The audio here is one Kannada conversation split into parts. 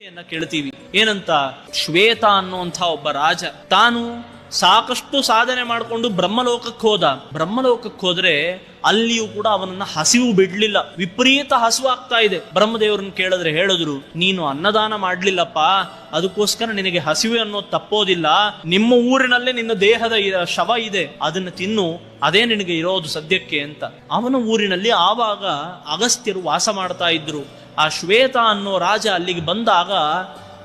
ಕೇಳ್ತೀವಿ. ಏನಂತ? ಶ್ವೇತ ಅನ್ನುವಂಥ ಒಬ್ಬ ರಾಜ ತಾನು ಸಾಕಷ್ಟು ಸಾಧನೆ ಮಾಡಿಕೊಂಡು ಬ್ರಹ್ಮಲೋಕಕ್ಕೆ ಹೋದ. ಬ್ರಹ್ಮಲೋಕಕ್ಕೆ ಹೋದ್ರೆ ಅಲ್ಲಿಯೂ ಕೂಡ ಅವನನ್ನ ಹಸಿವು ಬಿಡ್ಲಿಲ್ಲ. ವಿಪರೀತ ಹಸಿವು ಆಗ್ತಾ ಇದೆ. ಬ್ರಹ್ಮದೇವರನ್ನ ಕೇಳಿದ್ರೆ ಹೇಳಿದ್ರು, ನೀನು ಅನ್ನದಾನ ಮಾಡ್ಲಿಲ್ಲಪ್ಪ, ಅದಕ್ಕೋಸ್ಕರ ನಿನಗೆ ಹಸಿವು ಅನ್ನೋದು ತಪ್ಪೋದಿಲ್ಲ. ನಿಮ್ಮ ಊರಿನಲ್ಲೇ ನಿನ್ನ ದೇಹದ ಶವ ಇದೆ, ಅದನ್ನ ತಿನ್ನು, ಅದೇ ನಿನಗೆ ಇರೋದು ಸದ್ಯಕ್ಕೆ ಅಂತ. ಅವನ ಊರಿನಲ್ಲಿ ಆವಾಗ ಅಗಸ್ತ್ಯರು ವಾಸ ಮಾಡ್ತಾ ಇದ್ರು. ಆ ಶ್ವೇತ ಅನ್ನೋ ರಾಜ ಅಲ್ಲಿಗೆ ಬಂದಾಗ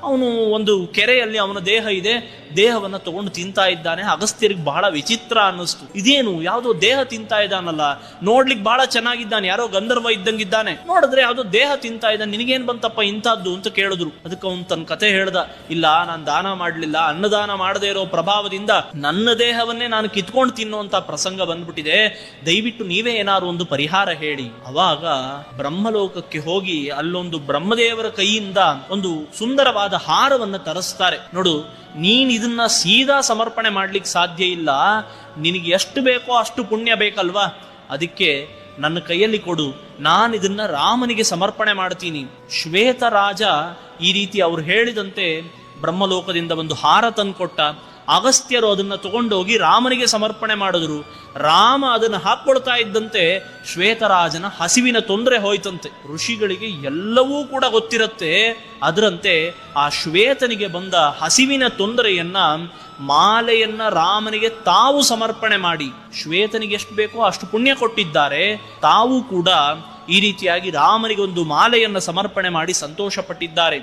ಅವನು ಒಂದು ಕೆರೆಯಲ್ಲಿ ಅವನ ದೇಹ ಇದೆ, ದೇಹವನ್ನ ತಗೊಂಡು ತಿಂತಾ ಇದ್ದಾನೆ. ಅಗಸ್ತ್ಯರಿಗೆ ಬಹಳ ವಿಚಿತ್ರ ಅನ್ನಿಸ್ತು. ಇದೇನು, ಯಾವುದೋ ದೇಹ ತಿಂತಾ ಇದ್ದಾನಲ್ಲ, ನೋಡ್ಲಿಕ್ಕೆ ಬಹಳ ಚೆನ್ನಾಗಿದ್ದಾನೆ, ಯಾರೋ ಗಂಧರ್ವ ಇದ್ದಂಗಿದ್ದಾನೆ, ನೋಡಿದ್ರೆ ಯಾವುದೋ ದೇಹ ತಿಂತಾ ಇದ್ದಾನೆ, ನಿನಗೇನ್ ಬಂತಪ್ಪ ಇಂಥದ್ದು ಅಂತ ಕೇಳಿದ್ರು. ಅದಕ್ಕೆ ಅವನು ತನ್ನ ಕತೆ ಹೇಳ್ದ, ಇಲ್ಲ ನಾನು ದಾನ ಮಾಡ್ಲಿಲ್ಲ, ಅನ್ನದಾನ ಮಾಡದೇ ಇರೋ ಪ್ರಭಾವದಿಂದ ನನ್ನ ದೇಹವನ್ನೇ ನಾನು ಕಿತ್ಕೊಂಡು ತಿನ್ನುವಂತ ಪ್ರಸಂಗ ಬಂದ್ಬಿಟ್ಟಿದೆ, ದಯವಿಟ್ಟು ನೀವೇ ಏನಾದ್ರು ಒಂದು ಪರಿಹಾರ ಹೇಳಿ. ಅವಾಗ ಬ್ರಹ್ಮಲೋಕಕ್ಕೆ ಹೋಗಿ ಅಲ್ಲೊಂದು ಬ್ರಹ್ಮದೇವರ ಕೈಯಿಂದ ಒಂದು ಸುಂದರವಾದ ಹಾರವನ್ನ ತರಿಸ್ತಾರೆ. ನೋಡು, ನೀನ್ ಇದನ್ನ ಸೀದಾ ಸಮರ್ಪಣೆ ಮಾಡ್ಲಿಕ್ಕೆ ಸಾಧ್ಯ ಇಲ್ಲ, ನಿನಗೆ ಎಷ್ಟು ಬೇಕೋ ಅಷ್ಟು ಪುಣ್ಯ ಬೇಕಲ್ವಾ, ಅದಕ್ಕೆ ನನ್ನ ಕೈಯಲ್ಲಿ ಕೊಡು, ನಾನು ಇದನ್ನ ರಾಮನಿಗೆ ಸಮರ್ಪಣೆ ಮಾಡ್ತೀನಿ. ಶ್ವೇತ ರಾಜ ಈ ರೀತಿ ಅವ್ರು ಹೇಳಿದಂತೆ ಬ್ರಹ್ಮಲೋಕದಿಂದ ಒಂದು ಹಾರ ತಂದ್ಕೊಟ್ಟ. ಅಗಸ್ತ್ಯರು ಅದನ್ನ ತಗೊಂಡೋಗಿ ರಾಮನಿಗೆ ಸಮರ್ಪಣೆ ಮಾಡಿದ್ರು. ರಾಮ ಅದನ್ನು ಹಾಕೊಳ್ತಾ ಇದ್ದಂತೆ ಶ್ವೇತರಾಜನ ಹಸಿವಿನ ತೊಂದರೆ ಹೋಯ್ತಂತೆ. ಋಷಿಗಳಿಗೆ ಎಲ್ಲವೂ ಕೂಡ ಗೊತ್ತಿರುತ್ತೆ. ಅದರಂತೆ ಆ ಶ್ವೇತನಿಗೆ ಬಂದ ಹಸಿವಿನ ತೊಂದರೆಯನ್ನ, ಮಾಲೆಯನ್ನ ರಾಮನಿಗೆ ತಾವು ಸಮರ್ಪಣೆ ಮಾಡಿ, ಶ್ವೇತನಿಗೆ ಎಷ್ಟು ಬೇಕೋ ಅಷ್ಟು ಪುಣ್ಯ ಕೊಟ್ಟಿದ್ದಾರೆ, ತಾವು ಕೂಡ ಈ ರೀತಿಯಾಗಿ ರಾಮನಿಗೆ ಒಂದು ಮಾಲೆಯನ್ನ ಸಮರ್ಪಣೆ ಮಾಡಿ ಸಂತೋಷ ಪಟ್ಟಿದ್ದಾರೆ.